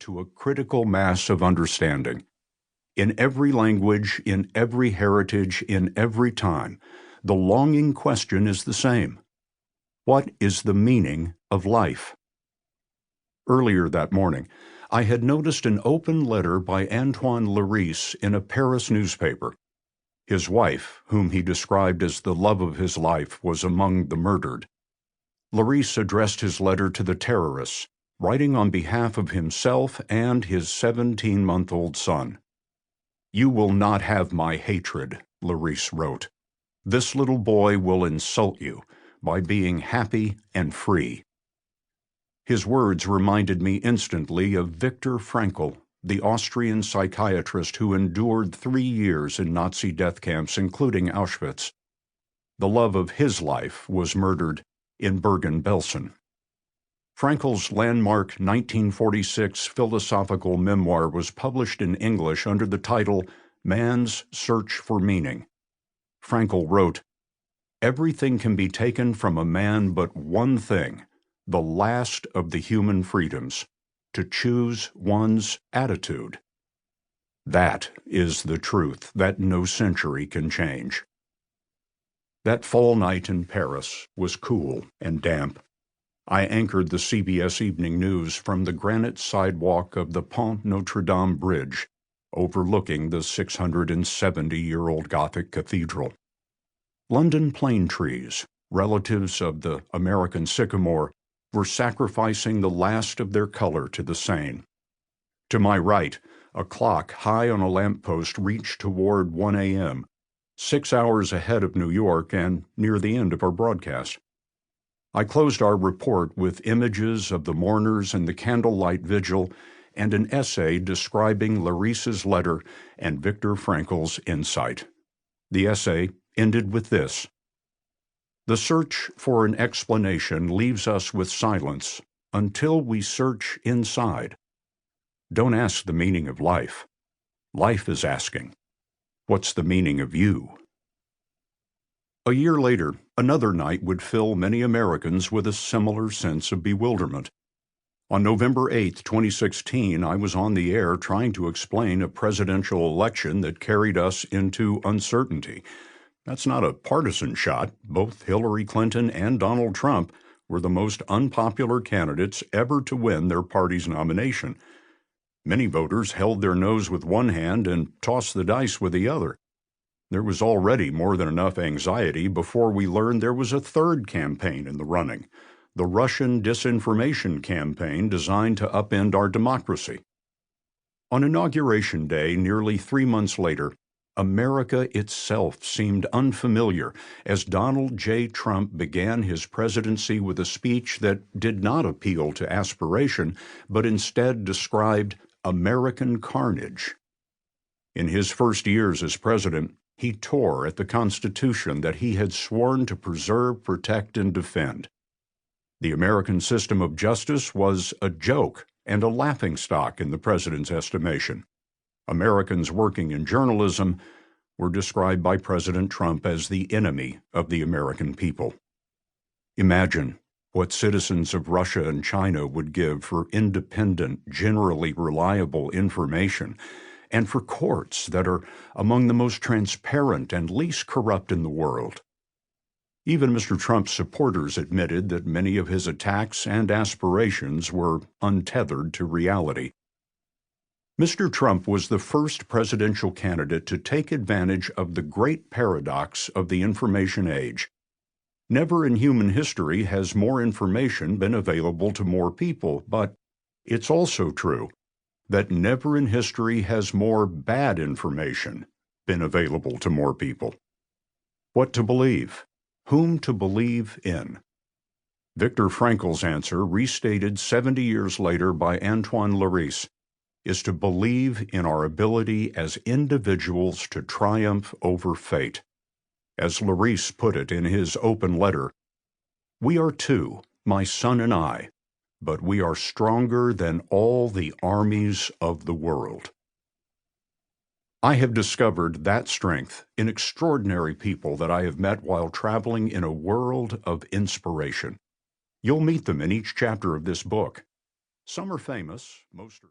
to a critical mass of understanding. In every language, in every heritage, in every time, the longing question is the same. What is the meaning of life? Earlier that morning, I had noticed an open letter by Antoine Larice in a Paris newspaper. His wife, whom he described as the love of his life, was among the murdered. Larice addressed his letter to the terrorists, writing on behalf of himself and his 17-month-old son. "You will not have my hatred," Larice wrote. "This little boy will insult you by being happy and free." His words reminded me instantly of Viktor Frankl, the Austrian psychiatrist who endured 3 years in Nazi death camps, including Auschwitz. The love of his life was murdered in Bergen-Belsen. Frankl's landmark 1946 philosophical memoir was published in English under the title Man's Search for Meaning. Frankl wrote, "Everything can be taken from a man but one thing, the last of the human freedoms, to choose one's attitude. That is the truth that no century can change." That fall night in Paris was cool and damp. I anchored the CBS Evening News from the granite sidewalk of the Pont Notre Dame Bridge, overlooking the 670-year-old Gothic cathedral. London plane trees, relatives of the American sycamore, were sacrificing the last of their color to the Seine. To my right, a clock high on a lamppost reached toward 1 a.m., 6 hours ahead of New York and near the end of our broadcast. I closed our report with images of the mourners and the candlelight vigil and an essay describing Larice's letter and Viktor Frankl's insight. The essay ended with this: "The search for an explanation leaves us with silence until we search inside. Don't ask the meaning of life. Life is asking, what's the meaning of you?" A year later, another night would fill many Americans with a similar sense of bewilderment. On November 8, 2016, I was on the air trying to explain a presidential election that carried us into uncertainty. That's not a partisan shot. Both Hillary Clinton and Donald Trump were the most unpopular candidates ever to win their party's nomination. Many voters held their nose with one hand and tossed the dice with the other. There was already more than enough anxiety before we learned there was a third campaign in the running, the Russian disinformation campaign designed to upend our democracy. On Inauguration Day, nearly 3 months later, America itself seemed unfamiliar as Donald J. Trump began his presidency with a speech that did not appeal to aspiration, but instead described American carnage. In his first years as president, he tore at the Constitution that he had sworn to preserve, protect, and defend. The American system of justice was a joke and a laughingstock in the president's estimation. Americans working in journalism were described by President Trump as the enemy of the American people. Imagine what citizens of Russia and China would give for independent, generally reliable information, and for courts that are among the most transparent and least corrupt in the world. Even Mr. Trump's supporters admitted that many of his attacks and aspirations were untethered to reality. Mr. Trump was the first presidential candidate to take advantage of the great paradox of the information age. Never in human history has more information been available to more people, but it's also true that never in history has more bad information been available to more people. What to believe? Whom to believe in? Viktor Frankl's answer, restated 70 years later by Antoine Larice, is to believe in our ability as individuals to triumph over fate. As Larice put it in his open letter, "We are two, my son and I, but we are stronger than all the armies of the world." I have discovered that strength in extraordinary people that I have met while traveling in a world of inspiration. You'll meet them in each chapter of this book. Some are famous, most are